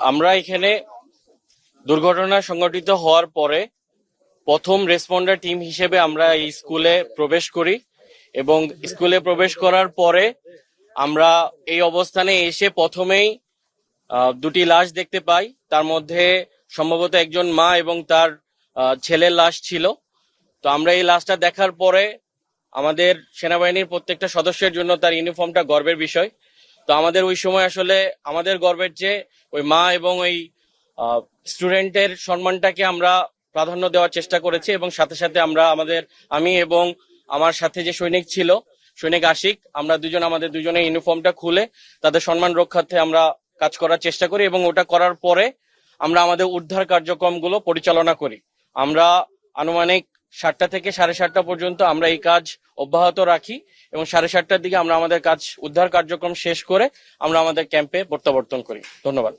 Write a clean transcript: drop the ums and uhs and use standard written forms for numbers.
আমরা এখানে দুর্ঘটনা সংঘটিত হওয়ার পরে প্রথম রেসপন্ডার টিম হিসেবে আমরা এই স্কুলে প্রবেশ করি এবং স্কুলে প্রবেশ করার পরে আমরা এই অবস্থানে এসে প্রথমেই দুটি লাশ দেখতে পাই। তার মধ্যে সম্ভবত একজন মা এবং তার ছেলের লাশ ছিল। তো আমরা এই লাশটা দেখার পরে আমাদের সেনাবাহিনীর প্রত্যেকটা সদস্যের জন্য তার ইউনিফর্মটা গর্বের বিষয়। তো আমাদের ওই সময় আসলে আমাদের গর্বের যে ওই মা এবং ওই স্টুডেন্টের সম্মানটাকে আমরা প্রাধান্য দেওয়ার চেষ্টা করেছি এবং সাথে সাথে আমি এবং আমার সাথে যে সৈনিক ছিল, সৈনিক আশিক, আমরা আমাদের দুজনের ইউনিফর্মটা খুলে তাদের সম্মান রক্ষার্থে আমরা কাজ করার চেষ্টা করি এবং ওটা করার পরে আমরা আমাদের উদ্ধার কার্যক্রমগুলো পরিচালনা করি। আমরা আনুমানিক 7টা থেকে 7:30 পর্যন্ত আমরা এই কাজ অব্যাহত রাখি এবং 7:30টার দিকে আমরা আমাদের উদ্ধার কার্যক্রম শেষ করে আমরা আমাদের ক্যাম্পে প্রত্যাবর্তন করি। ধন্যবাদ।